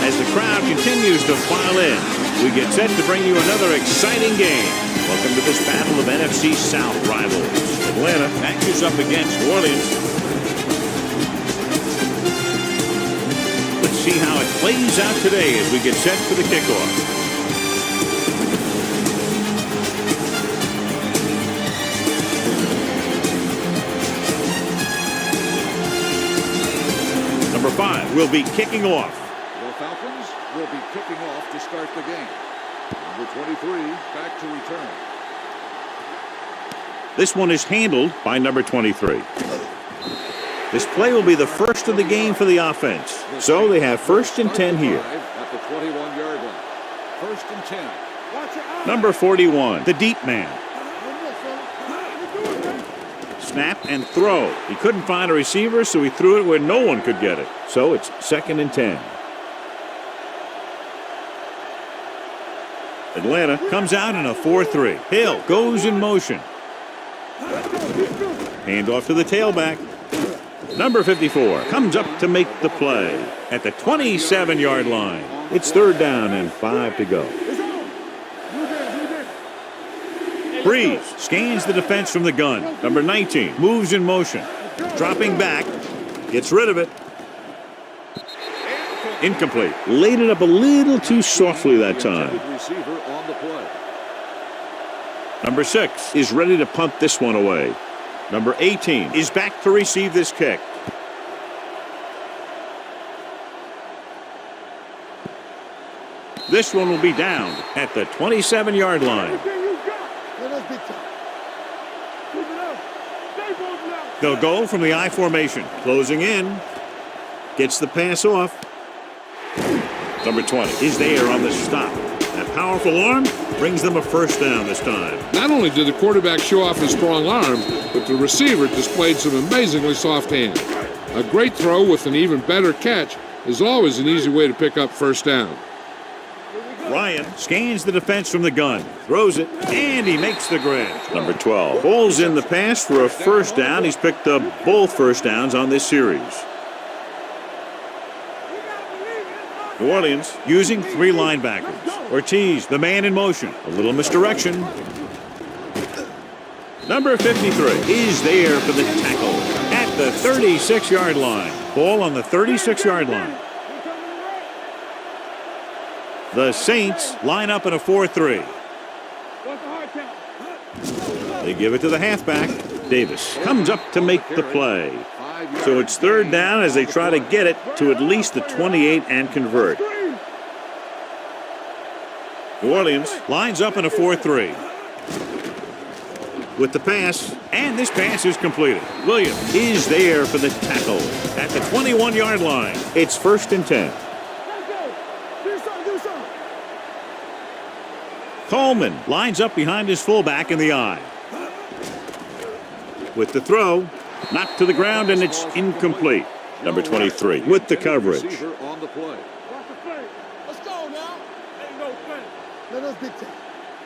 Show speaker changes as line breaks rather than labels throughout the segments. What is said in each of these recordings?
As the crowd continues to file in, we get set to bring you another exciting game. Welcome to this battle of NFC South rivals. Atlanta matches up against New Orleans. Let's see how it plays out today as we get set for the kickoff. Number 5 will be kicking off.
The Falcons will be kicking off to start the game. Number 23 back to return.
This one is handled by number 23. This play will be the first of the game for the offense. So they have 1st and 10 here.
At the 21-yard line. 1st and 10.
Number 41, the deep man. Snap and throw. He couldn't find a receiver, so he threw it where no one could get it. So it's 2nd and 10. Atlanta comes out in a 4-3. Hill goes in motion. Handoff to the tailback. Number 54 comes up to make the play at the 27-yard line. It's 3rd down and 5 to go. Breeze scans the defense from the gun. Number 19 moves in motion. Dropping back. Gets rid of it. Incomplete. Laid it up a little too softly that time. Number 6 is ready to punt this one away. Number 18 is back to receive this kick. This one will be down at the 27-yard line. They'll go from the I formation. Closing in. Gets the pass off. Number 20 is there on the stop. That powerful arm brings them a 1st down this time.
Not only did the quarterback show off his strong arm, but the receiver displayed some amazingly soft hands. A great throw with an even better catch is always an easy way to pick up 1st down.
Ryan scans the defense from the gun, throws it, and he makes the grab. Number 12 pulls in the pass for a 1st down. He's picked up both 1st downs on this series. New Orleans using 3 linebackers. Ortiz, the man in motion. A little misdirection. Number 53 is there for the tackle at the 36-yard line. Ball on the 36-yard line. The Saints line up in a 4-3. They give it to the halfback. Davis comes up to make the play. So it's 3rd down as they try to get it to at least the 28 and convert. New Orleans lines up in a 4-3. With the pass, and this pass is completed. Williams is there for the tackle at the 21-yard line. It's 1st and 10. Coleman lines up behind his fullback in the I. With the throw, knocked to the ground, and it's incomplete. Number 23 with the coverage.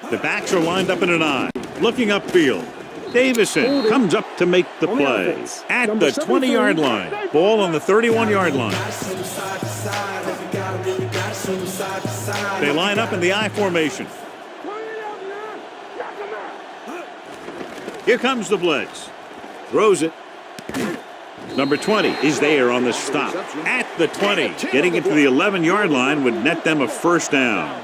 The backs are lined up in an I. Looking upfield. Davison comes up to make the play at the 20-yard line. Ball on the 31-yard line. They line up in the I formation. Here comes the blitz. Throws it. Number 20 is there on the stop at the 20. Getting it to the 11-yard line would net them a 1st down.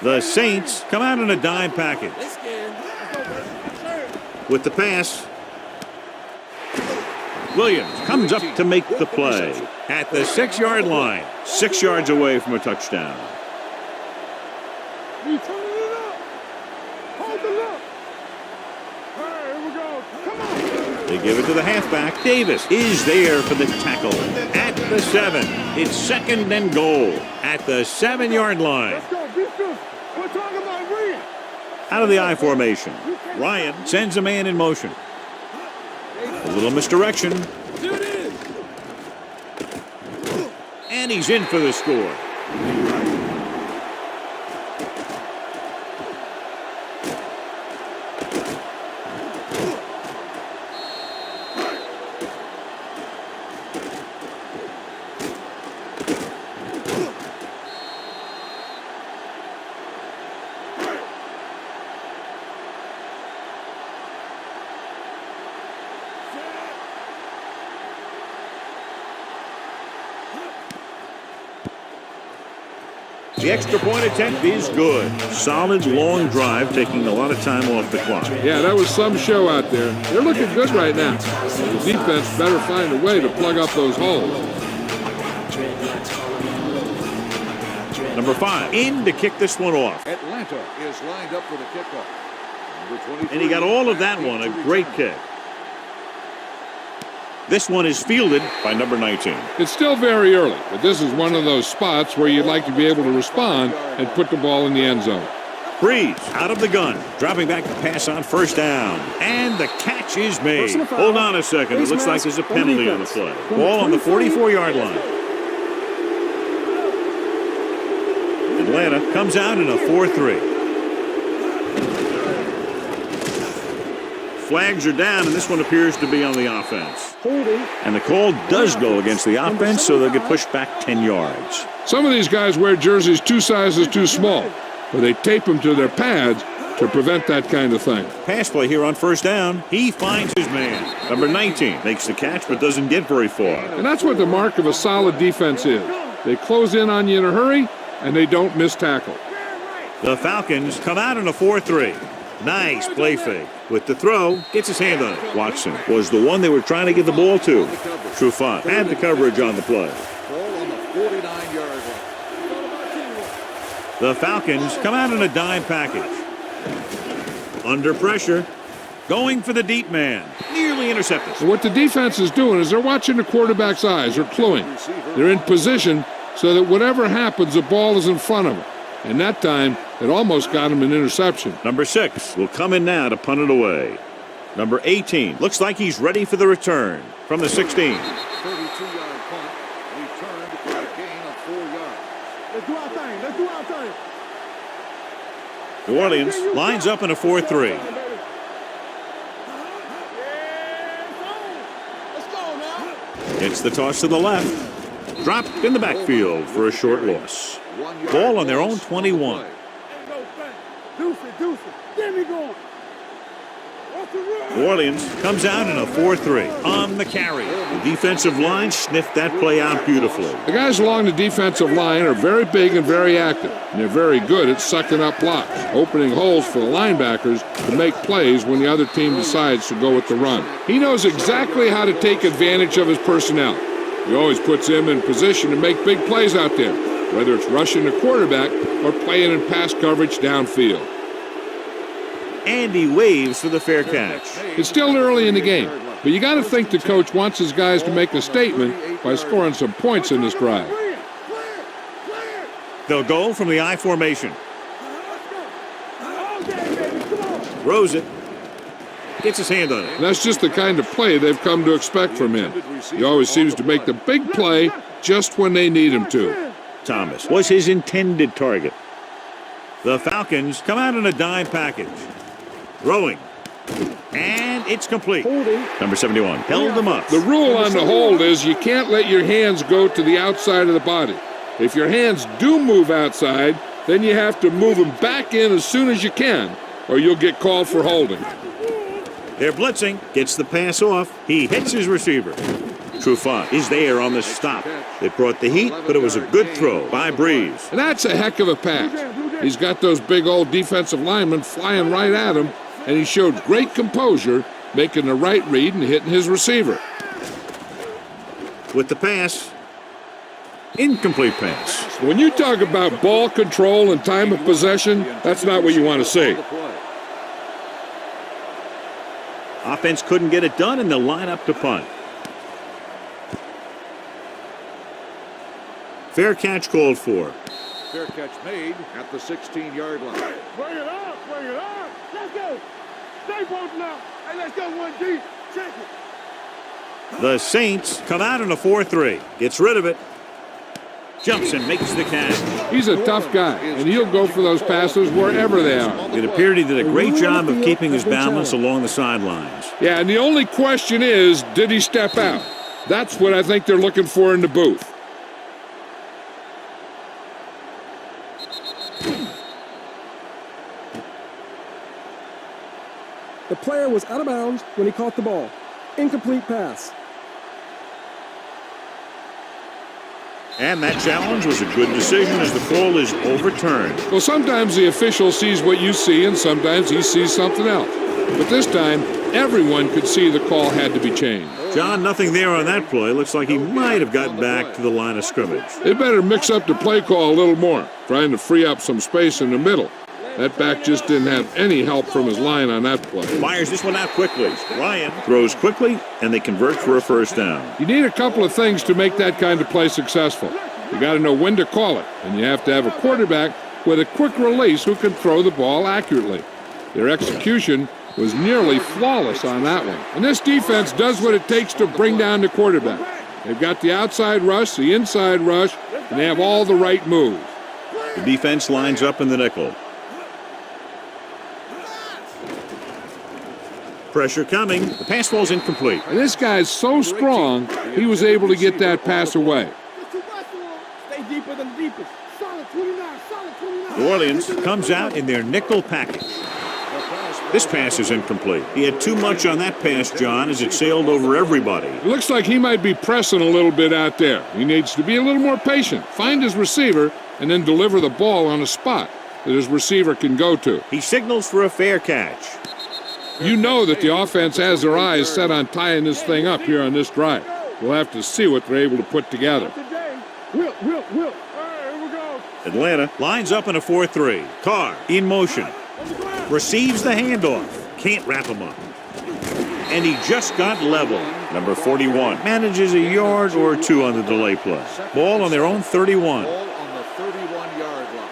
The Saints come out in a dime package. With the pass, Williams comes up to make the play at the 6-yard line. 6 yards away from a touchdown. They give it to the halfback. Davis is there for the tackle at the 7. It's 2nd and goal at the 7-yard line. Out of the I formation. Ryan sends a man in motion. A little misdirection. And he's in for the score. The extra point attempt is good. Solid, long drive, taking a lot of time off the clock.
Yeah, that was some show out there. They're looking good right now. The defense better find a way to plug up those holes.
Number 5, in to kick this one off.
Atlanta is lined up for the kickoff. Number 23,
And he got all of that one, a great kick. This one is fielded by number 19.
It's still very early, but this is one of those spots where you'd like to be able to respond and put the ball in the end zone.
Breeze out of the gun, dropping back to pass on first down. And the catch is made. Hold on a second. It looks like there's a penalty on the play. Ball on the 44-yard line. Atlanta comes out in a 4-3. Flags are down, and this one appears to be on the offense. And the call does go against the offense, so they'll get pushed back 10 yards.
Some of these guys wear jerseys 2 sizes too small, but they tape them to their pads to prevent that kind of thing.
Pass play here on first down. He finds his man. Number 19 makes the catch, but doesn't get very far.
And that's what the mark of a solid defense is. They close in on you in a hurry, and they don't miss tackle.
The Falcons come out in a 4-3. Nice play fake. With the throw, gets his hand on it. Watson was the one they were trying to get the ball to. Trufant had the coverage on the play.
Ball on the 49-yard line.
The Falcons come out in a dime package. Under pressure. Going for the deep man. Nearly intercepted.
And what the defense is doing is they're watching the quarterback's eyes. They're cluing. They're in position so that whatever happens, the ball is in front of them. And that time, it almost got him an interception.
Number 6 will come in now to punt it away. Number 18 looks like he's ready for the return from the 16.
32-yard punt, returned for a gain of 4 yards.
Let's do our thing. Let's do our thing.
New Orleans lines up in a 4-3.
Let's go now.
It's the toss to the left. Dropped in the backfield for a short loss. Ball on their own 21.
Deuce it. Get me going.
New Orleans comes out in a 4-3 on the carry. The defensive line sniffed that play out beautifully.
The guys along the defensive line are very big and very active, and they're very good at sucking up blocks, opening holes for the linebackers to make plays when the other team decides to go with the run. He knows exactly how to take advantage of his personnel. He always puts them in position to make big plays out there, whether it's rushing the quarterback or playing in pass coverage downfield.
And he waves for the fair catch.
It's still early in the game, but you got to think the coach wants his guys to make a statement by scoring some points in this drive.
They'll go from the I formation. Throws it. Gets his hand on it.
And that's just the kind of play they've come to expect from him. He always seems to make the big play just when they need him to.
Thomas was his intended target. The Falcons come out in a dime package. Throwing. And it's complete. Number 71 held them up.
The rule on the hold is you can't let your hands go to the outside of the body. If your hands do move outside, then you have to move them back in as soon as you can, or you'll get called for holding.
They're blitzing. Gets the pass off. He hits his receiver. Trufant is there on the stop. It brought the heat, but it was a good throw by Breeze.
And that's a heck of a pass. He's got those big old defensive linemen flying right at him, and he showed great composure, making the right read and hitting his receiver.
With the pass, incomplete pass.
When you talk about ball control and time of possession, that's not what you want to see.
Offense couldn't get it done, and they'll line up to punt. Fair catch called for.
Fair catch made at the 16-yard line.
Bring it up. Let's go. Stay both now. Hey, let's go 1 deep. Check it.
The Saints come out in a 4-3. Gets rid of it. Jumps and makes the catch.
He's a tough guy, and he'll go for those passes wherever they are.
It appeared he did a great job of keeping his balance along the sidelines.
Yeah, and the only question is, did he step out? That's what I think they're looking for in the booth.
The player was out of bounds when he caught the ball. Incomplete pass.
And that challenge was a good decision as the call is overturned.
Well, sometimes the official sees what you see, and sometimes he sees something else. But this time, everyone could see the call had to be changed.
John, nothing there on that play. Looks like he might have gotten back to the line of scrimmage.
They better mix up the play call a little more, trying to free up some space in the middle. That back just didn't have any help from his line on that play.
Fires this one out quickly. Ryan throws quickly, and they convert for a first down.
You need a couple of things to make that kind of play successful. You got to know when to call it, and you have to have a quarterback with a quick release who can throw the ball accurately. Their execution was nearly flawless on that one. And this defense does what it takes to bring down the quarterback. They've got the outside rush, the inside rush, and they have all the right moves.
The defense lines up in the nickel. Pressure coming. The pass ball's incomplete.
And this guy's so strong, he was able to get that pass away.
Stay deeper than the deepest. Solid 29, solid 29.
New Orleans comes out in their nickel package. This pass is incomplete. He had too much on that pass, John, as it sailed over everybody.
It looks like he might be pressing a little bit out there. He needs to be a little more patient, find his receiver, and then deliver the ball on a spot that his receiver can go to.
He signals for a fair catch.
You know that the offense has their eyes set on tying this thing up here on this drive. We'll have to see what they're able to put together.
Will. All right, here we go.
Atlanta lines up in a 4-3. Carr in motion. Receives the handoff. Can't wrap him up. And he just got level. Number 41 manages a yard or two on the delay play. Ball on their own 31.
Ball on the 31-yard line.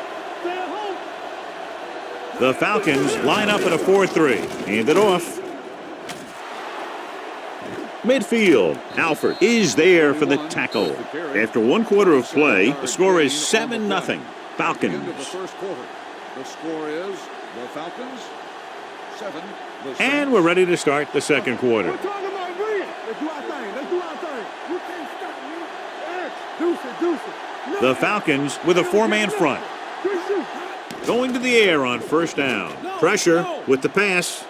The Falcons line up in a 4-3. Hand it off. Midfield. Alford is there for the tackle. After 1 quarter of play, the score is 7-0.
End of the
Falcons.
first quarter. The score is the Falcons 7. The
And we're ready to start the second quarter.
We're talking about agreeing. Let's do our thing. You can't stop me. Eric, deuce it.
The Falcons with a 4-man front.
Good shoot.
Going to the air on first down. Pressure with the pass.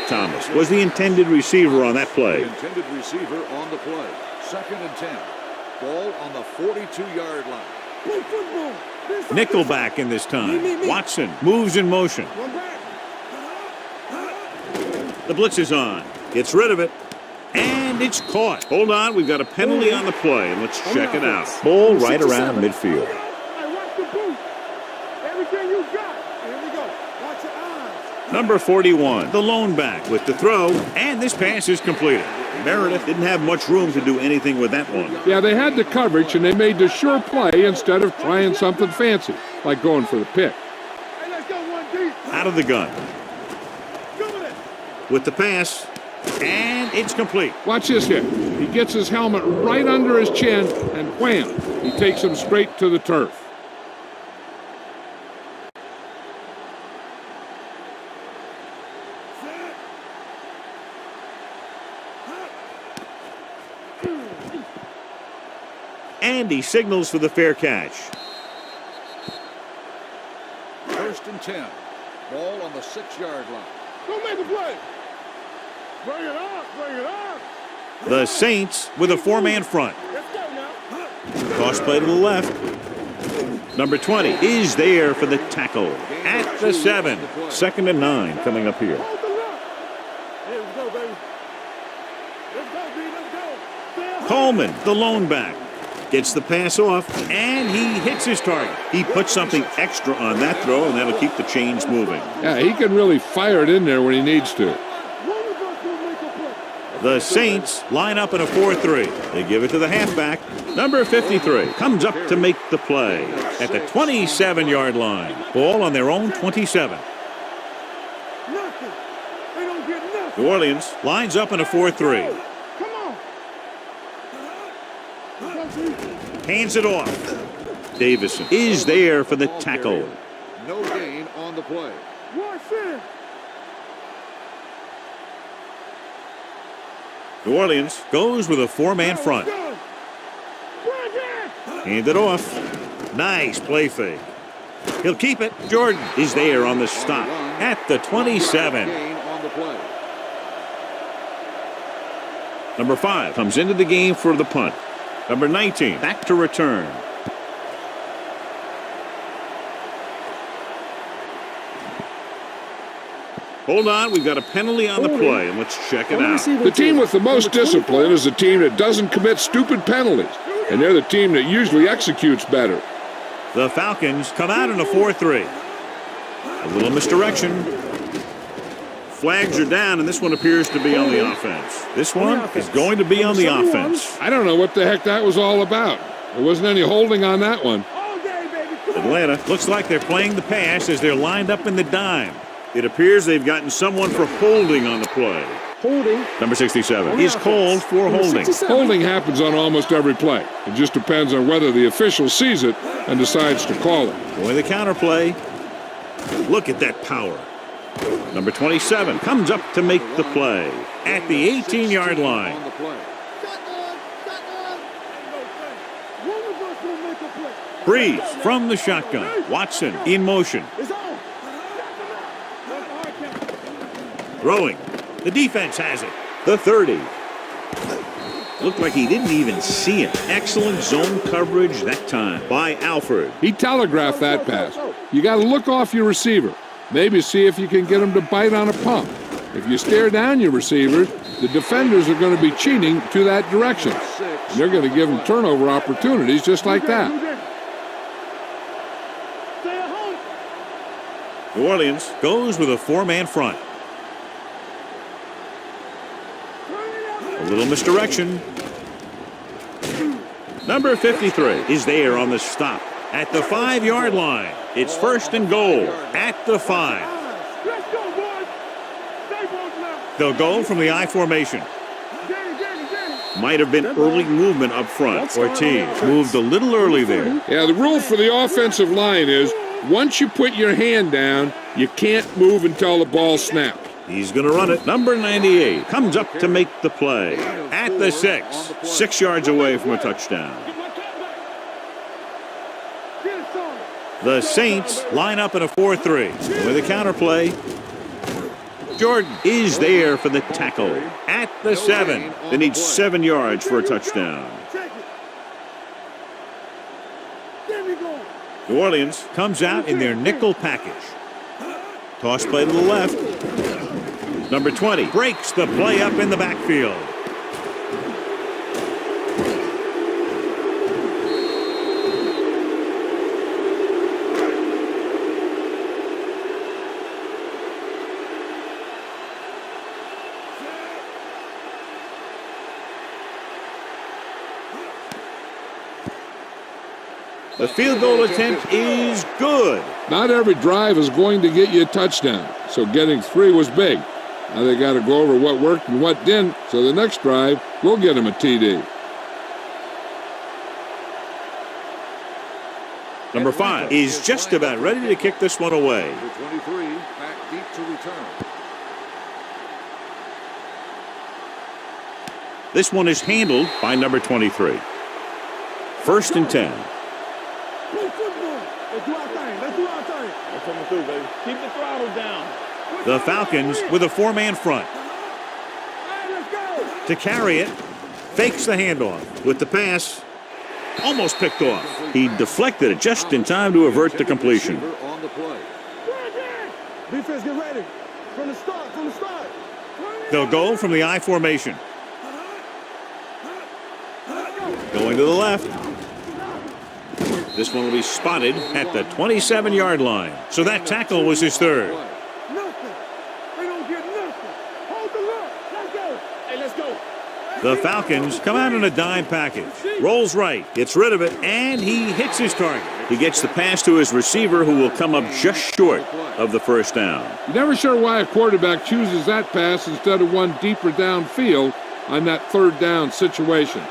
Thomas was the intended receiver on that play.
intended receiver on the play. 2nd and 10. Ball on the 42-yard line.
Play football.
Nickelback in this time. Watson moves in motion.
One back.
The blitz is on. Gets rid of it. And it's caught. Hold on, we've got a penalty on the play. Let's check it out. Ball right around midfield.
Hey, watch the boot. Everything you got. Here we go. Watch your eyes.
Number 41, the lone back with the throw. And this pass is completed. Meredith didn't have much room to do anything with that one.
Yeah, they had the coverage, and they made the sure play instead of trying something fancy, like going for the pick.
Hey, let's go one deep.
Out of the gun.
Come with it.
With the pass. And it's complete.
Watch this here. He gets his helmet right under his chin, and wham, he takes him straight to the turf.
And he signals for the fair catch.
1st and 10. Ball on the 6-yard line.
Go make a play. Bring it up.
The Saints with a 4-man front.
Let's go now.
Toss play to the left. Number 20 is there for the tackle. At the 7. 2nd and 9 coming up here.
Hold the look. Here we go, baby. Let's go, B. Let's go.
Coleman, the lone back, gets the pass off, and he hits his target. He puts something extra on that throw, and that'll keep the chains moving.
Yeah, he can really fire it in there when he needs to.
The Saints line up in a 4-3. They give it to the halfback. Number 53 comes up to make the play at the 27-yard line. Ball on their own 27.
Nothing. They don't get nothing.
New Orleans lines up in a 4-3.
Come on.
Hands it off. Davison is there for the tackle.
No gain on the play.
Watch it.
New Orleans goes with a 4-man front. Hand it off. Nice play fake. He'll keep it. Jordan is there on the stop at the 27.
Gain on the play.
Number 5 comes into the game for the punt. Number 19, back to return. Hold on, we've got a penalty on the play, and let's check it out.
The team with the most discipline is the team that doesn't commit stupid penalties, and they're the team that usually executes better.
The Falcons come out in a 4-3. A little misdirection. Flags are down, and this one appears to be on the offense. This one is going to be on the offense.
I don't know what the heck that was all about. There wasn't any holding on that one.
Atlanta looks like they're playing the pass as they're lined up in the dime. It appears they've gotten someone for holding on the play.
Holding.
Number 67 is called for holding.
Holding happens on almost every play. It just depends on whether the official sees it and decides to call it.
Going the counter play. Look at that power. Number 27 comes up to make the play at the 18-yard line. Breeze from the shotgun. Watson in motion. Throwing. The defense has it. The 30. Looked like he didn't even see it. Excellent zone coverage that time by Alford.
He telegraphed that pass. You got to look off your receiver. Maybe see if you can get him to bite on a pump. If you stare down your receivers, the defenders are going to be cheating to that direction. And they're going to give them turnover opportunities just like that.
New Orleans goes with a 4-man front. A little misdirection. Number 53 is there on the stop at the 5-yard line. It's 1st and goal at the 5.
Let's go, boys. Stay both now.
They'll go from the I formation. Might have been early movement up front, or teams moved a little early there.
Yeah, the rule for the offensive line is once you put your hand down, you can't move until the ball snaps.
He's going to run it. Number 98 comes up to make the play at the 6. 6 yards away from a touchdown. The Saints line up in a 4-3 with a counter play. Jordan is there for the tackle at the 7. They need 7 yards for a touchdown. New Orleans comes out in their nickel package. Toss play to the left. Number 20 breaks the play up in the backfield. The field goal attempt is good.
Not every drive is going to get you a touchdown, so getting 3 was big. Now they got to go over what worked and what didn't, so the next drive will get them a TD.
Number 5 is just about ready to kick this one away.
Number 23 back deep to return.
This one is handled by number 23. 1st and 10.
Play football. Let's do our thing. Let's do our thing. That's coming through, baby. Keep the throttle down.
The Falcons with a 4-man front.
Hey, let's go.
To carry it, fakes the handoff with the pass. Almost picked off. He deflected it just in time to avert the completion.
On the play.
Defense, get ready. From the start, from the start.
They'll go from the I formation. Going to the left. This one will be spotted at the 27-yard line. So that tackle was his 3rd.
Nothing. They don't get nothing. Hold the look. Let's go. Hey, let's go.
The Falcons come out in a dime package. Rolls right, gets rid of it, and he hits his target. He gets the pass to his receiver, who will come up just short of the 1st down.
You're never sure why a quarterback chooses that pass instead of one deeper downfield on that 3rd down situation.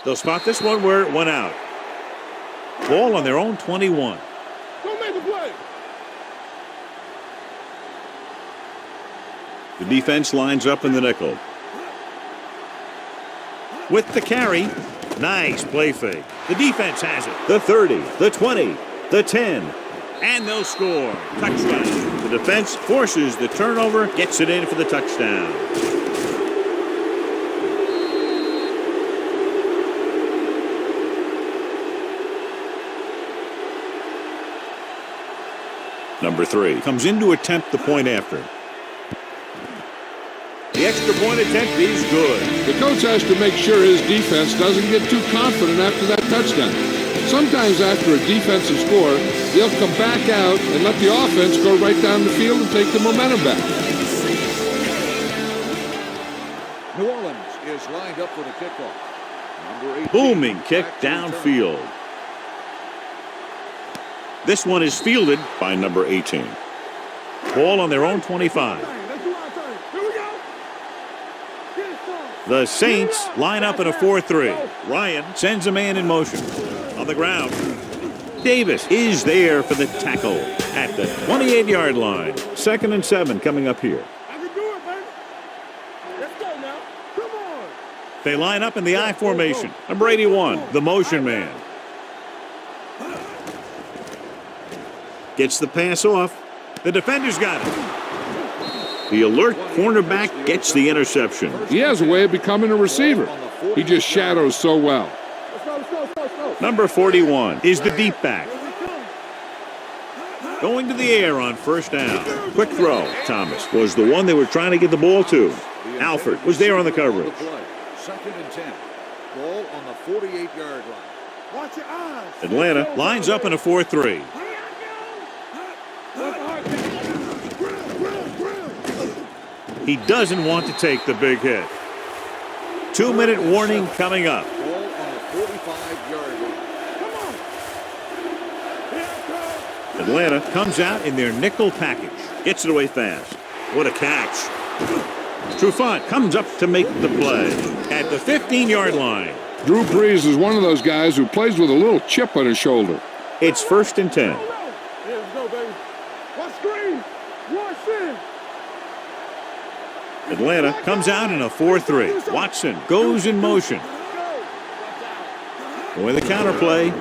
They'll spot this one where it went out. Ball on their own 21.
Don't make the play.
The defense lines up in the nickel. With the carry, nice play fake. The defense has it. The 30, the 20, the 10, and they'll score. Touchdown. The defense forces the turnover, gets it in for the touchdown. Number 3 comes in to attempt the point after. The extra point attempt is good.
The coach has to make sure his defense doesn't get too confident after that touchdown. Sometimes after a defensive score, they'll come back out and let the offense go right down the field and take the momentum back.
New Orleans is lined up for the kickoff. Number 18,
Booming kick
back to return.
downfield. This one is fielded by number 18. Ball on their own 25.
Let's do our thing. Here we go. Get it started.
The Saints line up in a 4-3. Ryan sends a man in motion. On the ground, Davis is there for the tackle at the 28-yard line. 2nd and 7 coming up here.
I can do it, baby. Let's go now. Come on.
They line up in the I formation. Number 81, the motion man. Gets the pass off. The defender's got it. The alert cornerback gets the interception.
He has a way of becoming a receiver. He just shadows so well.
Let's go.
Number 41 is the deep back. Going to the air on 1st down. Quick throw. Thomas was the one they were trying to get the ball to. Alford was there on the coverage.
2nd and 10. Ball on the 48-yard line.
Watch your eyes.
Atlanta lines up in a 4-3. He doesn't want to take the big hit. 2-minute warning coming up.
Ball on the 45-yard line.
Atlanta comes out in their nickel package. Gets it away fast. What a catch. Trufant comes up to make the play at the 15-yard line.
Drew Brees is one of those guys who plays with a little chip on his shoulder.
It's 1st and 10.
Here we go, baby. One screen. One sin.
Atlanta comes out in a 4-3. Watson goes in motion. With the counterplay.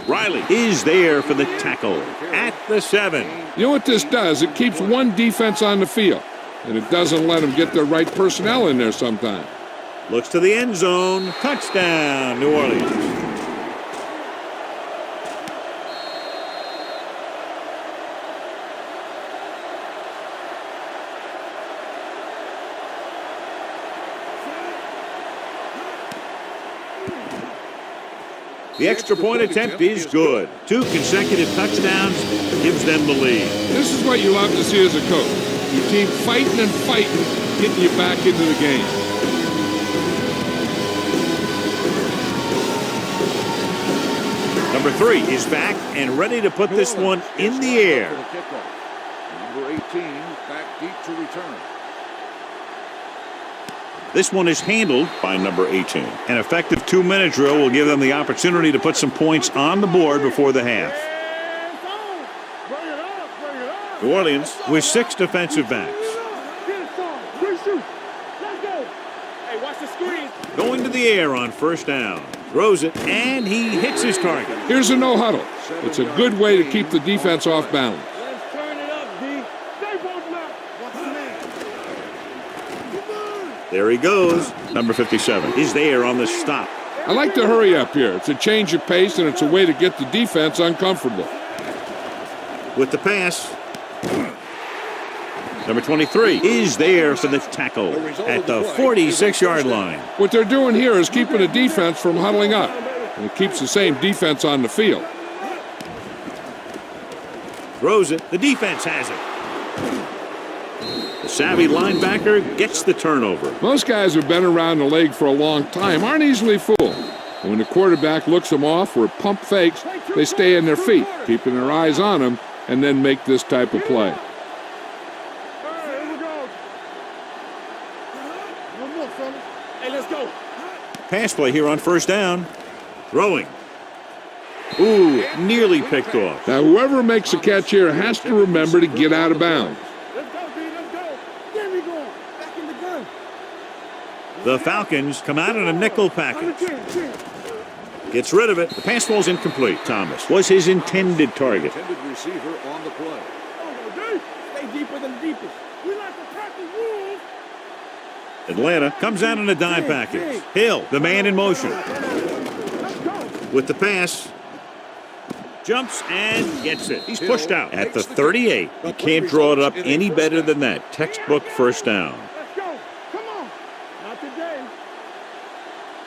Riley is there for the tackle at the 7.
You know what this does? It keeps one defense on the field, and it doesn't let them get the right personnel in there sometimes.
Looks to the end zone. Touchdown, New Orleans. The extra point attempt is good. 2 consecutive touchdowns gives them the lead.
This is what you love to see as a coach. Your team fighting and fighting, getting you back into the game.
Number 3 is back and ready to put this one in the air.
Number 18 back deep to return.
This one is handled by number 18. An effective 2-minute drill will give them the opportunity to put some points on the board before the half.
Bring it up.
New Orleans with 6 defensive backs.
Get it started. Reshoot. Let's go. Hey, watch the screen.
Going to the air on 1st down. Throws it, and he hits his target.
Here's a no huddle. It's a good way to keep the defense off balance.
Let's turn it up, D. Stay both now. Watch the man.
There he goes. Number 57 is there on the stop.
I like to hurry up here. It's a change of pace, and it's a way to get the defense uncomfortable.
With the pass. Number 23 is there for the tackle at the 46-yard line.
What they're doing here is keeping the defense from huddling up, and it keeps the same defense on the field.
Throws it. The defense has it. The savvy linebacker gets the turnover.
Most guys who've been around the league for a long time aren't easily fooled. When the quarterback looks them off or pump fakes, they stay in their feet, keeping their eyes on them, and then make this type of play.
Hey, let's go.
Pass play here on 1st down. Throwing. Ooh, nearly picked off.
Now, whoever makes a catch here has to remember to get out of bounds.
Let's go, D. Let's go. Get me going. Back in the gun.
The Falcons come out in a nickel package. Gets rid of it. The pass falls incomplete. Thomas was his intended target.
Intended receiver on the play.
Stay deeper than the deepest. We like to practice rules.
Atlanta comes out in a dime package. Hill, the man in motion. With the pass. Jumps and gets it. He's pushed out at the 38. You can't draw it up any better than that. Textbook first down.
Let's go. Come on. Not today.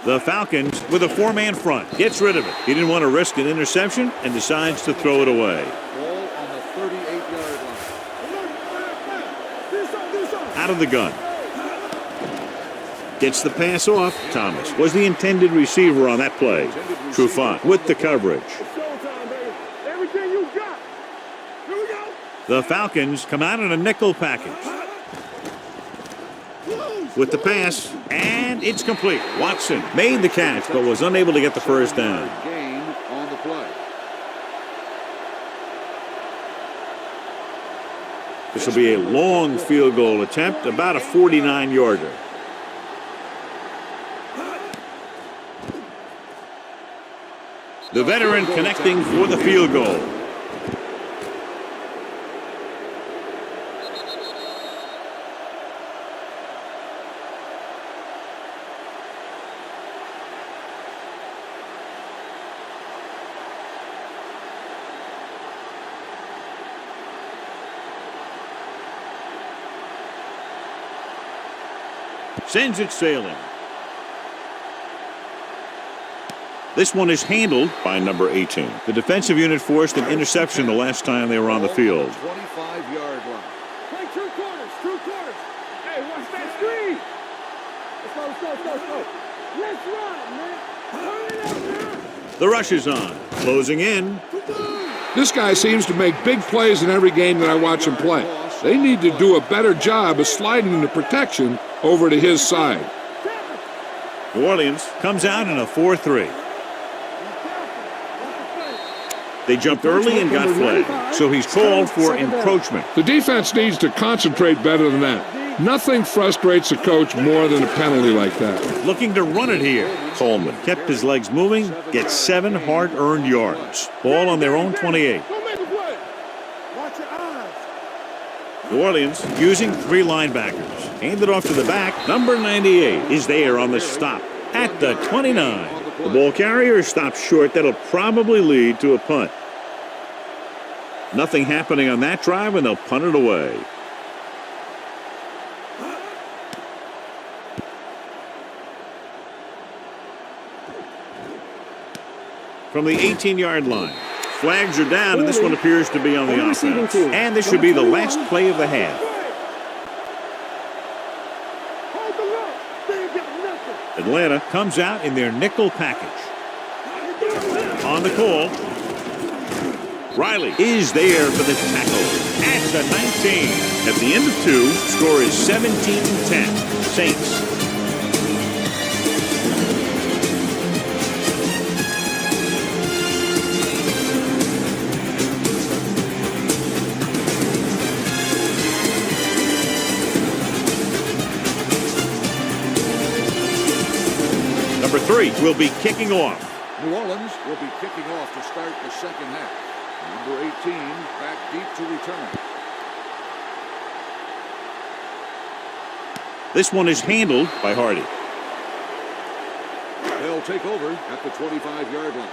The Falcons with a four-man front. Gets rid of it. He didn't want to risk an interception and decides to throw it away.
Ball on the 38-yard line.
Out of the gun. Gets the pass off. Thomas was the intended receiver on that play. Trufant with the coverage.
Showtime, baby. Everything you got. Here we go.
The Falcons come out in a nickel package. With the pass, and it's complete. Watson made the catch, but was unable to get the first down.
Gain on the play.
This will be a long field goal attempt, about a 49-yarder. The veteran connecting for the field goal. Sends it sailing. This one is handled by number 18. The defensive unit forced an interception the last time they were on the field.
25-yard line.
Play two quarters. Hey, watch that screen. Let's go. Let's run, man. Hurry up, man.
The rush is on. Closing in.
This guy seems to make big plays in every game that I watch him play. They need to do a better job of sliding into protection over to his side.
New Orleans comes out in a 4-3. They jumped early and got flagged, so he's called for encroachment.
The defense needs to concentrate better than that. Nothing frustrates a coach more than a penalty like that.
Looking to run it here. Coleman kept his legs moving, gets 7 hard-earned yards. Ball on their own 28.
Don't make a play. Watch your eyes.
New Orleans using 3 linebackers. Handed off to the back. Number 98 is there on the stop at the 29. The ball carrier stops short. That'll probably lead to a punt. Nothing happening on that drive, and they'll punt it away. From the 18-yard line. Flags are down, and this one appears to be on the offense. And this should be the last play of the half.
Hold the look. They ain't got nothing.
Atlanta comes out in their nickel package. On the call, Riley is there for the tackle at the 19. At the end of 2, score is 17-10. Saints. Number 3 will be kicking off.
New Orleans will be kicking off to start the second half. Number 18 back deep to return.
This one is handled by Hardy.
They'll take over at the 25-yard line.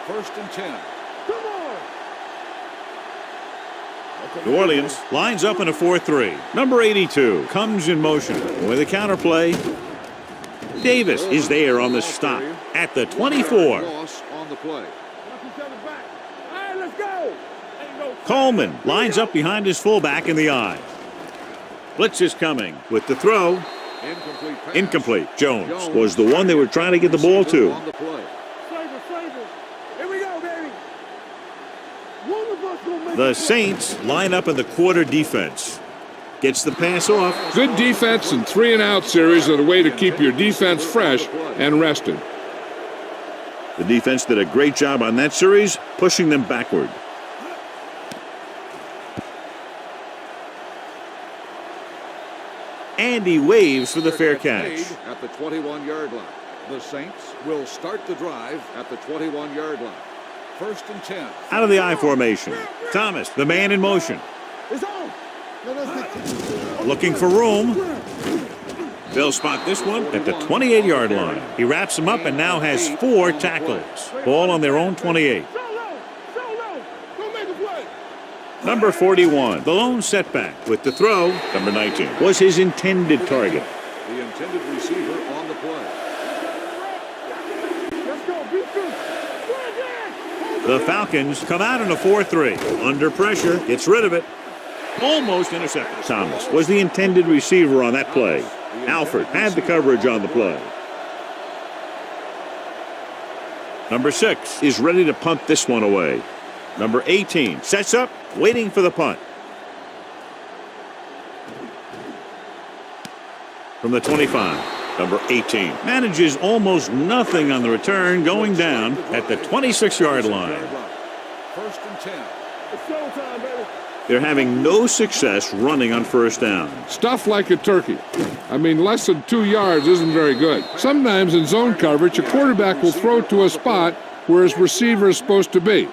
1st and 10.
Come on.
New Orleans lines up in a 4-3. Number 82 comes in motion with a counterplay. Davis is there on the stop at the 24.
Loss on the play.
Watch each other back. All right, let's go.
Coleman lines up behind his fullback in the eye. Blitz is coming with the throw.
Incomplete pass.
Incomplete. Jones was the one they were trying to get the ball to.
On the play.
Slaver. Here we go, baby. One of us gonna make
The Saints line up in the quarter defense. Gets the pass off.
Good defense and 3-and-out series are the way to keep your defense fresh and rested.
The defense did a great job on that series, pushing them backward. And he waves for the fair catch.
At the 21-yard line. The Saints will start the drive at the 21-yard line. 1st and 10.
Out of the I formation. Thomas, the man in motion.
It's on.
Looking for room. They'll spot this one at the 28-yard line. He wraps him up and now has 4 tackles. Ball on their own 28.
Don't make a play.
Number 41, the lone setback with the throw. Number 19 was his intended target.
The intended receiver on the play.
Let's go. Beat this.
The Falcons come out in a 4-3. Under pressure, gets rid of it. Almost intercepted. Thomas was the intended receiver on that play. Alford had the coverage on the play. Number 6 is ready to punt this one away. Number 18 sets up, waiting for the punt. From the 25, number 18 manages almost nothing on the return, going down at the 26-yard line.
1st and 10.
It's showtime, baby.
They're having no success running on first down.
Stuff like a turkey. I mean, less than 2 yards isn't very good. Sometimes in zone coverage, a quarterback will throw to a spot where his receiver is supposed to be.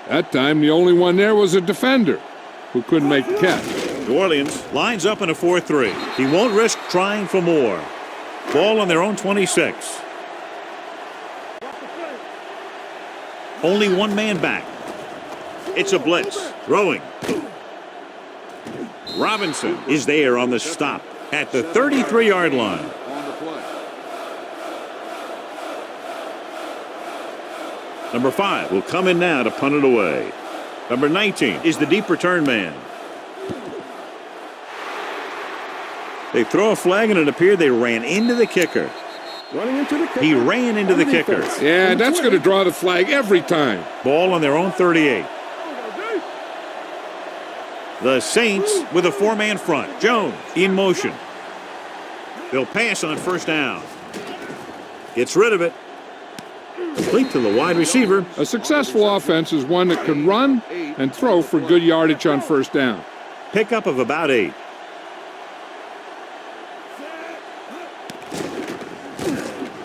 That time, the only one there was a defender who couldn't make the catch.
New Orleans lines up in a 4-3. He won't risk trying for more. Ball on their own 26. Only one man back. It's a blitz. Throwing. Robinson is there on the stop at the 33-yard line.
On the play.
Number 5 will come in now to punt it away. Number 19 is the deep return man. They throw a flag, and it appeared they ran into the kicker.
Running into the kicker.
He ran into the kicker.
Yeah, that's going to draw the flag every time.
Ball on their own 38. The Saints with a 4-man front. Jones in motion. They'll pass on first down. Gets rid of it. Complete to the wide receiver.
A successful offense is one that can run and throw for good yardage on first down.
Pickup of about 8.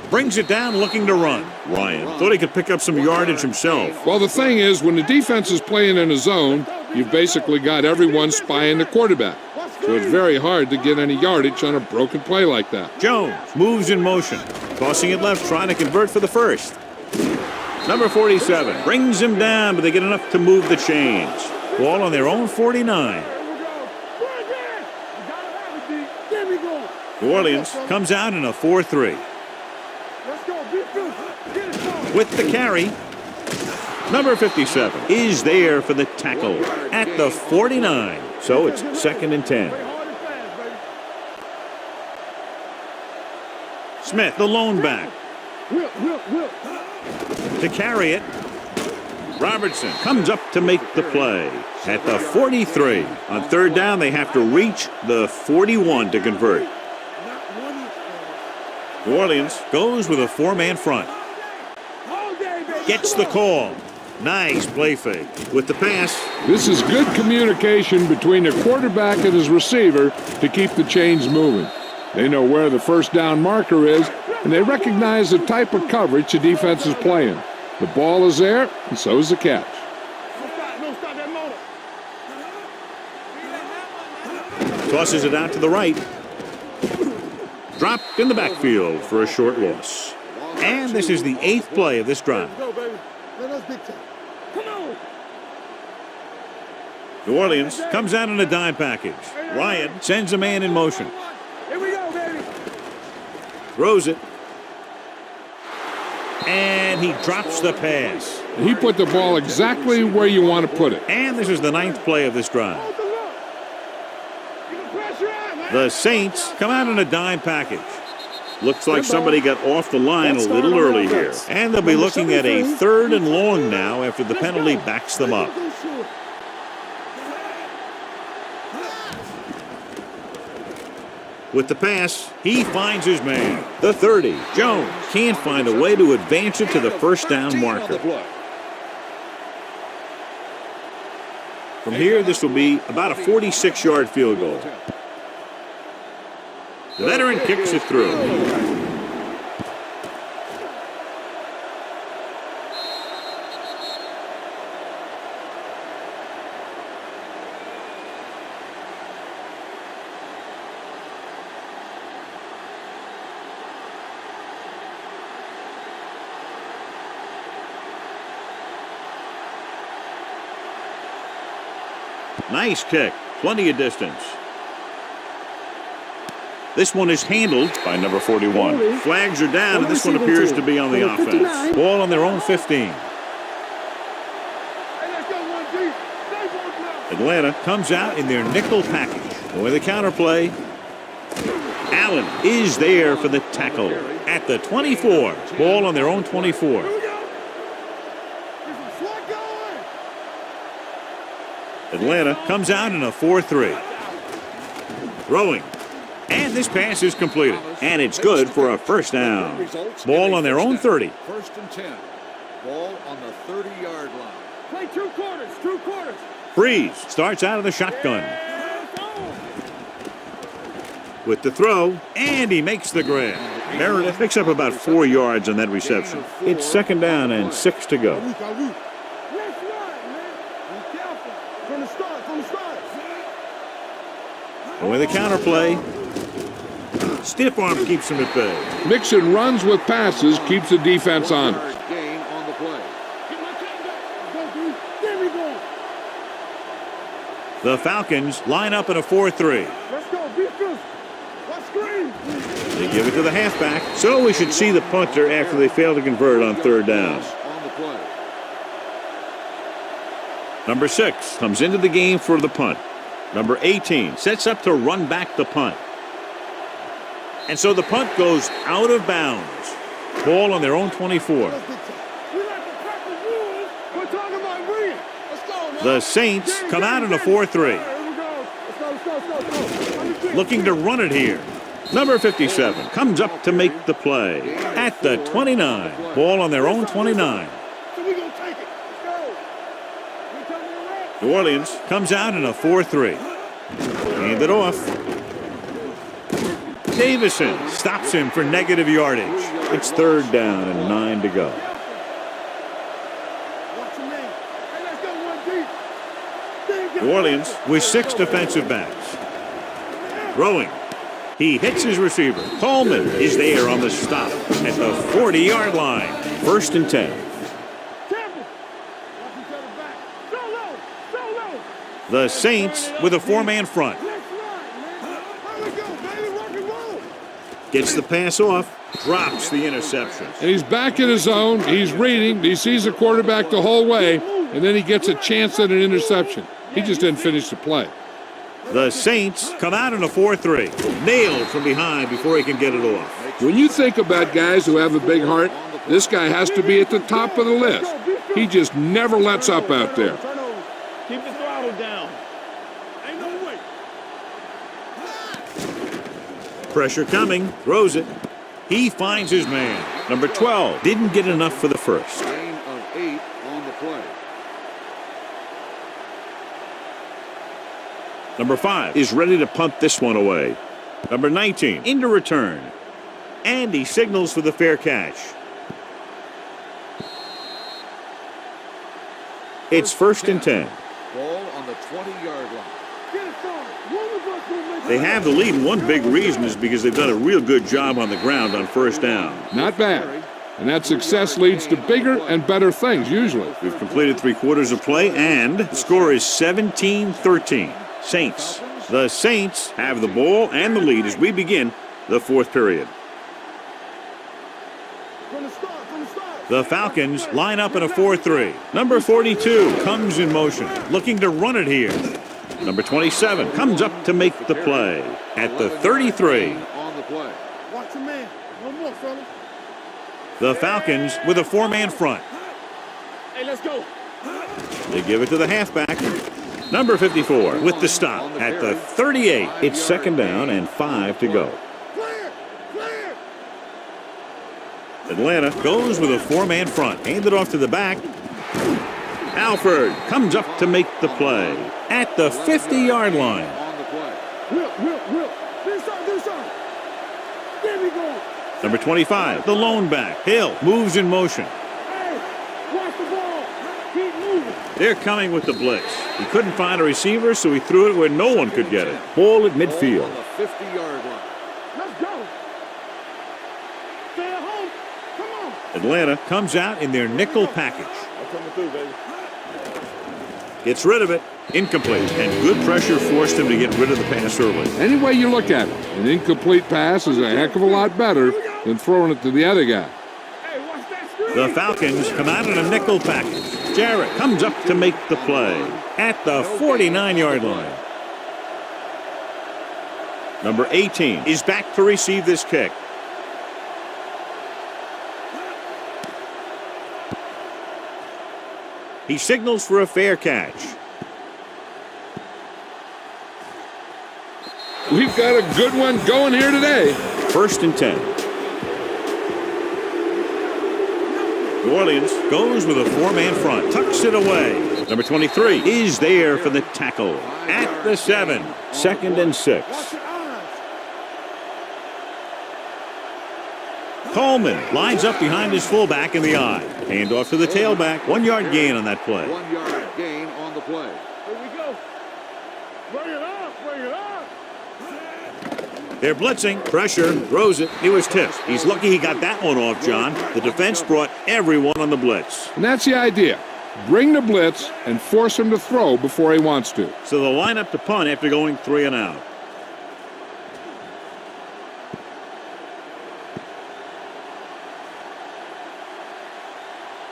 Brings it down looking to run. Ryan thought he could pick up some yardage himself.
Well, the thing is, when the defense is playing in a zone, you've basically got everyone spying the quarterback. So it's very hard to get any yardage on a broken play like that.
Jones moves in motion. Tossing it left, trying to convert for the first. Number 47 brings him down, but they get enough to move the chains. Ball on their own 49. New Orleans comes out in a 4-3. With the carry, number 57 is there for the tackle at the 49. So it's 2nd and 10. Smith, the lone back. To carry it. Robertson comes up to make the play at the 43. On 3rd down, they have to reach the 41 to convert. New Orleans goes with a 4-man front. Gets the call. Nice play fake with the pass.
This is good communication between the quarterback and his receiver to keep the chains moving. They know where the first down marker is, and they recognize the type of coverage the defense is playing. The ball is there, and so is the catch.
Tosses it out to the right. Dropped in the backfield for a short loss. And this is the 8th play of this drive. New Orleans comes out in a dime package. Ryan sends a man in motion.
Here we go, baby.
Throws it. And he drops the pass.
He put the ball exactly where you want to put it.
And this is the 9th play of this drive. The Saints come out in a dime package. Looks like somebody got off the line a little early here. And they'll be looking at a 3rd and long now after the penalty backs them up. With the pass, he finds his man. The 30. Jones can't find a way to advance it to the first down marker. From here, this will be about a 46-yard field goal. The veteran kicks it through. Nice kick. Plenty of distance. This one is handled by number 41. Flags are down, and this one appears to be on the offense. Ball on their own 15. Atlanta comes out in their nickel package. With a counterplay, Allen is there for the tackle at the 24. Ball on their own 24. Atlanta comes out in a 4-3. Throwing. And this pass is completed. And it's good for a first down. Ball on their own 30.
First and 10. Ball on the 30-yard line.
Play two quarters, two quarters.
Breeze starts out of the shotgun. With the throw, and he makes the grab. Meredith picks up about 4 yards on that reception. It's second down and 6 to go.
Let's run, man. Be careful. From the start, from the start.
And with a counterplay, stiff arm keeps him at bay.
Mixon runs with passes, keeps the defense honest.
Gain on the play.
Get my time back. Go, dude. There we go.
The Falcons line up in a 4-3.
Let's go. Be fierce. Let's scream.
They give it to the halfback. So we should see the punter after they fail to convert on third down.
On the play.
Number 6 comes into the game for the punt. Number 18 sets up to run back the punt. And so the punt goes out of bounds. Ball on their own 24.
We like to crack the rules. We're talking about agreeing. Let's go, man.
The Saints come out in a 4-3.
Here we go. Let's go.
Looking to run it here. Number 57 comes up to make the play at the 29. Ball on their own 29.
So we gonna take it. Let's go. You tell me to run.
New Orleans comes out in a 4-3. Hand it off. Davison stops him for negative yardage. It's third down and 9 to go.
Watch your man. Hey, let's go one deep.
New Orleans with 6 defensive backs. Throwing. He hits his receiver. Coleman is there on the stop at the 40-yard line. First and 10.
Careful. Watch each other back. So low. So low.
The Saints with a 4-man front.
Let's run, man. Here we go, baby. Rock and roll.
Gets the pass off. Drops the interception.
And he's back in his zone. He's reading. He sees the quarterback the whole way, and then he gets a chance at an interception. He just didn't finish the play.
The Saints come out in a 4-3. Nailed from behind before he can get it off.
When you think about guys who have a big heart, this guy has to be at the top of the list. He just never lets up out there.
Keep the throttle down. Ain't no way.
Pressure coming. Throws it. He finds his man. Number 12 didn't get enough for the first.
Gain of 8 on the play.
Number 5 is ready to punt this one away. Number 19 into return. And he signals for the fair catch. It's first and 10.
Ball on the 20-yard line.
Get it started. One of us will make
They have the lead, and one big reason is because they've done a real good job on the ground on first down.
Not bad. And that success leads to bigger and better things, usually.
We've completed 3 quarters of play, and the score is 17-13. Saints. The Saints have the ball and the lead as we begin the 4th period.
From the start.
The Falcons line up in a 4-3. Number 42 comes in motion, looking to run it here. Number 27 comes up to make the play at the 33.
On the play.
Watch your man. One more, fellas.
The Falcons with a 4-man front.
Hey, let's go.
They give it to the halfback. Number 54 with the stop at the 38. It's second down and 5 to go.
Clear.
Atlanta goes with a 4-man front. Handed off to the back. Alford comes up to make the play at the 50-yard line.
On the play.
Will. Do something. There we go.
Number 25, the lone back. Hill moves in motion.
Hey, watch the ball. Keep moving.
They're coming with the blitz. He couldn't find a receiver, so he threw it where no one could get it. Ball at midfield.
On the 50-yard line.
Let's go. Stay at home. Come on.
Atlanta comes out in their nickel package.
I'm coming through, baby.
Gets rid of it. Incomplete, and good pressure forced him to get rid of the pass early.
Any way you look at it, an incomplete pass is a heck of a lot better than throwing it to the other guy.
Hey, watch that screen.
The Falcons come out in a nickel package. Jarrett comes up to make the play at the 49-yard line. Number 18 is back to receive this kick. He signals for a fair catch.
We've got a good one going here today.
1st and 10. New Orleans goes with a 4-man front, tucks it away. Number 23 is there for the tackle at the 7. 2nd and 6. Coleman lines up behind his fullback in the I. Handoff to the tailback. 1-yard gain on that play.
1 yard gain on the play.
Here we go. Bring it up, bring it up.
They're blitzing. Pressure. Throws it. He was tipped. He's lucky he got that one off, John. The defense brought everyone on the blitz.
And that's the idea. Bring the blitz and force him to throw before he wants to.
So they'll line up to punt after going 3 and out.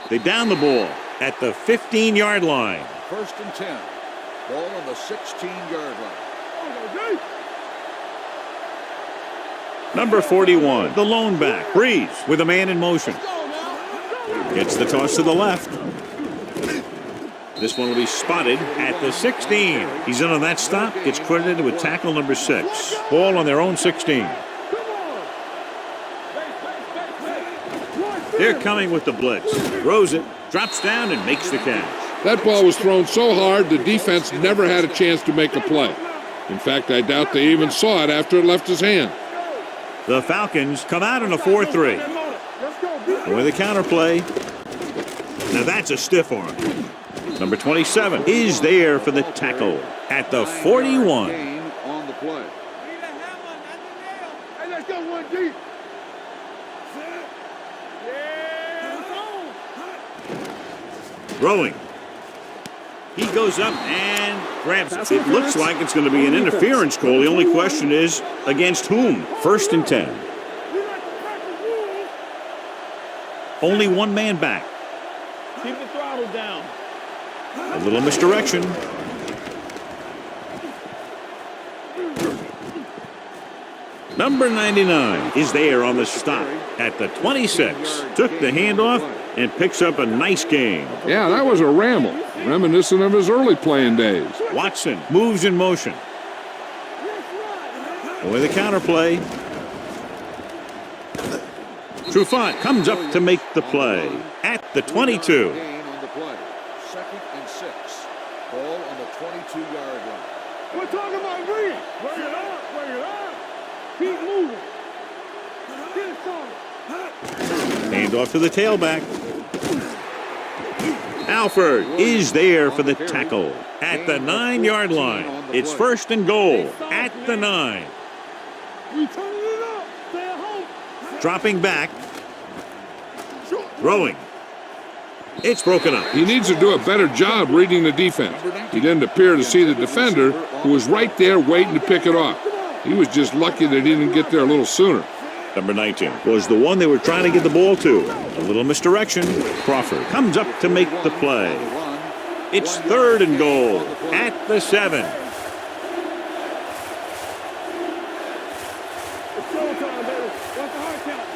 They down the ball at the 15-yard line.
1st and 10. Ball on the 16-yard line.
Number 41, the lone back. Breeze with a man in motion. Gets the toss to the left. This one will be spotted at the 16. He's in on that stop. Gets credited with tackle number 6. Ball on their own 16. They're coming with the blitz. Throws it, drops down, and makes the catch.
That ball was thrown so hard the defense never had a chance to make a play. In fact, I doubt they even saw it after it left his hand.
The Falcons come out in a 4-3. With a counterplay. Now that's a stiff arm. Number 27 is there for the tackle at the 41.
Gain on the play.
Hey, let's go one deep.
Throwing. He goes up and grabs it. It looks like it's going to be an interference call. The only question is, against whom? 1st and 10. Only 1 man back.
Keep the throttle down.
A little misdirection. Number 99 is there on the stop at the 26. Took the handoff and picks up a nice gain.
Yeah, that was a ramble, reminiscent of his early playing days.
Watson moves in motion. With a counterplay. Trufant comes up to make the play at the 22.
Gain on the play. 2nd and 6. Ball on the 22-yard line.
We're talking about bring it. Bring it up, bring it up. Keep moving. Get it started.
Handoff to the tailback. Alford is there for the tackle at the 9-yard line. It's 1st and goal at the 9.
We turning it up. Stay at home.
Dropping back. Throwing. It's broken up.
He needs to do a better job reading the defense. He didn't appear to see the defender, who was right there waiting to pick it off. He was just lucky that he didn't get there a little sooner.
Number 19 was the one they were trying to get the ball to. A little misdirection. Crawford comes up to make the play. It's 3rd and goal at the 7.
It's showtime, baby. Watch the hard count.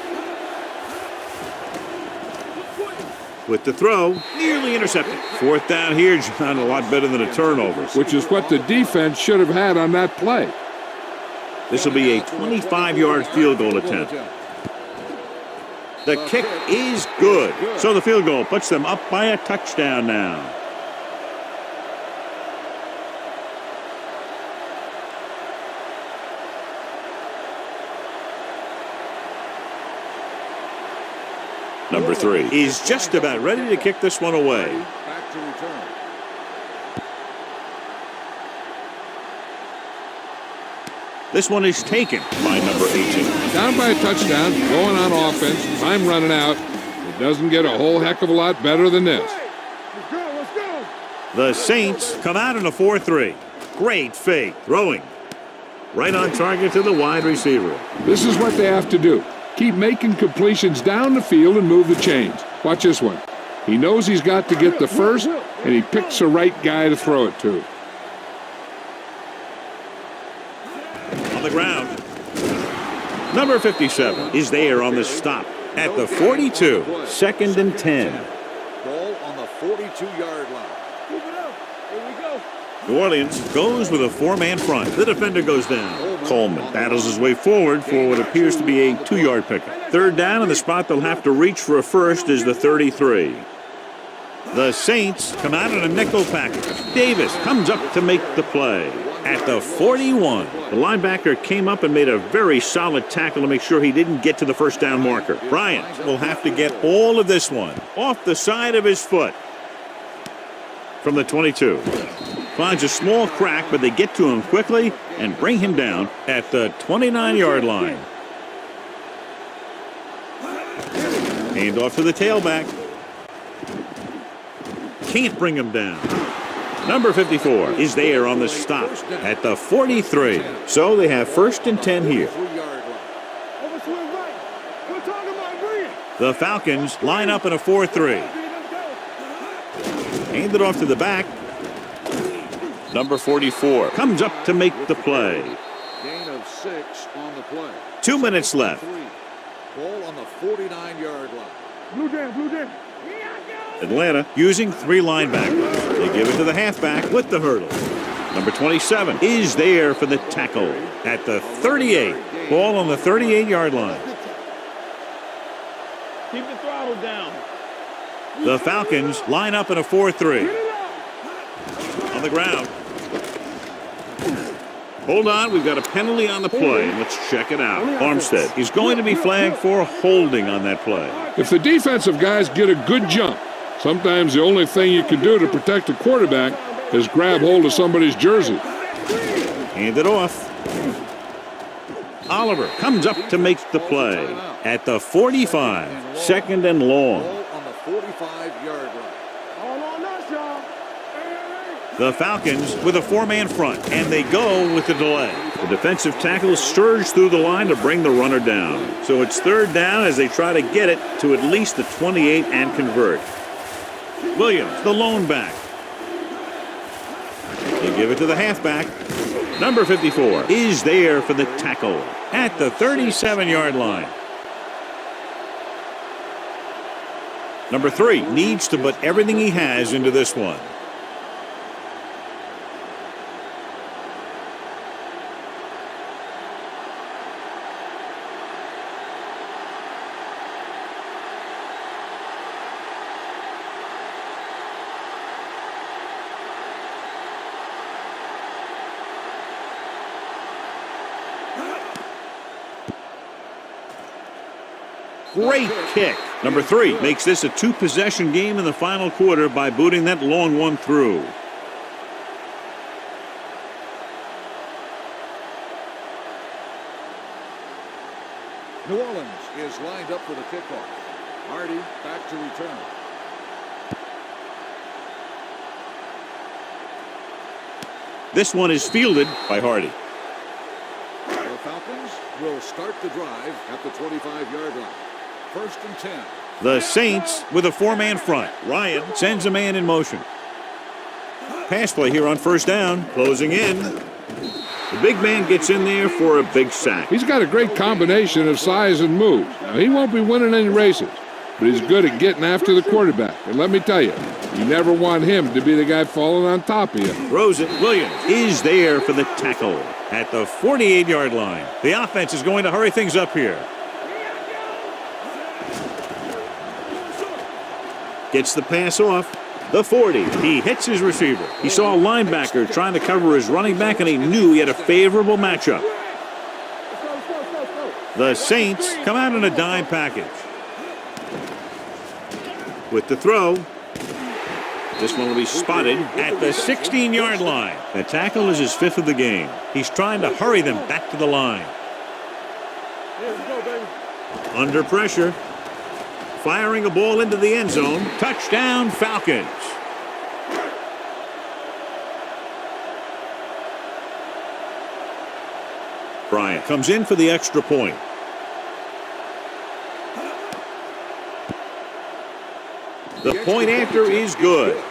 With the throw, nearly intercepted. 4th down here, John, a lot better than a turnover.
Which is what the defense should have had on that play.
This will be a 25-yard field goal attempt. The kick is good. So the field goal puts them up by a touchdown now. Number 3 is just about ready to kick this one away.
Back to return.
This one is taken by number 18.
Down by a touchdown, going on offense, time running out. It doesn't get a whole heck of a lot better than this.
Let's go, let's go.
The Saints come out in a 4-3. Great fake. Throwing. Right on target to the wide receiver.
This is what they have to do. Keep making completions down the field and move the chains. Watch this one. He knows he's got to get the first, and he picks the right guy to throw it to.
On the ground. Number 57 is there on the stop at the 42. 2nd and 10.
Ball on the 42-yard line.
Move it up. Here we go.
New Orleans goes with a 4-man front. The defender goes down. Coleman battles his way forward for what appears to be a 2-yard pickup. 3rd down, and the spot they'll have to reach for a first is the 33. The Saints come out in a nickel package. Davis comes up to make the play at the 41. The linebacker came up and made a very solid tackle to make sure he didn't get to the first down marker. Bryant will have to get all of this one off the side of his foot from the 22. Finds a small crack, but they get to him quickly and bring him down at the 29-yard line. Hand off to the tailback. Can't bring him down. Number 54 is there on the stop at the 43. So they have 1st and 10 here. The Falcons line up in a 4-3. Hand it off to the back. Number 44 comes up to make the play.
Gain of 6 on the play.
2 minutes left.
Ball on the 49-yard line.
Blue jam.
Atlanta using 3 linebackers. They give it to the halfback with the hurdle. Number 27 is there for the tackle at the 38. Ball on the 38-yard line.
Keep the throttle down.
The Falcons line up in a 4-3. On the ground. Hold on, we've got a penalty on the play. Let's check it out. Armstead is going to be flagged for holding on that play.
If the defensive guys get a good jump, sometimes the only thing you can do to protect a quarterback is grab hold of somebody's jersey.
Hand it off. Oliver comes up to make the play at the 45. 2nd and long.
Ball on the 45-yard line.
All on us, y'all.
The Falcons with a 4-man front, and they go with the delay. The defensive tackle surged through the line to bring the runner down. So it's 3rd down as they try to get it to at least the 28 and convert. Williams, the lone back. They give it to the halfback. Number 54 is there for the tackle at the 37-yard line. Number 3 needs to put everything he has into this one. Great kick. Number 3 makes this a 2-possession game in the final quarter by booting that long one through.
New Orleans is lined up for the kickoff. Hardy back to return.
This one is fielded by Hardy.
The Falcons will start the drive at the 25-yard line. 1st and 10.
The Saints with a 4-man front. Ryan sends a man in motion. Pass play here on 1st down. Closing in. The big man gets in there for a big sack.
He's got a great combination of size and moves. Now, he won't be winning any races, but he's good at getting after the quarterback. And let me tell you, you never want him to be the guy falling on top of you.
Throws it. Williams is there for the tackle at the 48-yard line. The offense is going to hurry things up here. Gets the pass off. The 40. He hits his receiver. He saw a linebacker trying to cover his running back, and he knew he had a favorable matchup. The Saints come out in a dime package. With the throw. This one will be spotted at the 16-yard line. The tackle is his 5th of the game. He's trying to hurry them back to the line. Under pressure. Firing a ball into the end zone. Touchdown, Falcons. Bryant comes in for the extra point. The point after is good.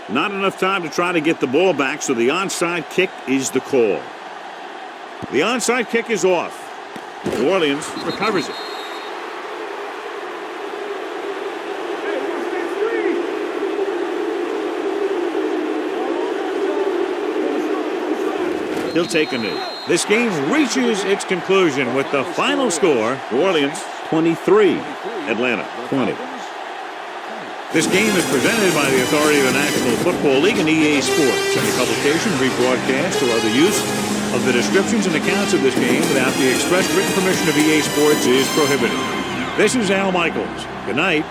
Not enough time to try to get the ball back, so the onside kick is the call. The onside kick is off. New Orleans recovers it. He'll take a knee. This game reaches its conclusion with the final score, New Orleans 23, Atlanta 20. This game is presented by the authority of the National Football League and EA Sports. Any publication, rebroadcast, or other use of the descriptions and accounts of this game without the express written permission of EA Sports is prohibited. This is Al Michaels. Good night.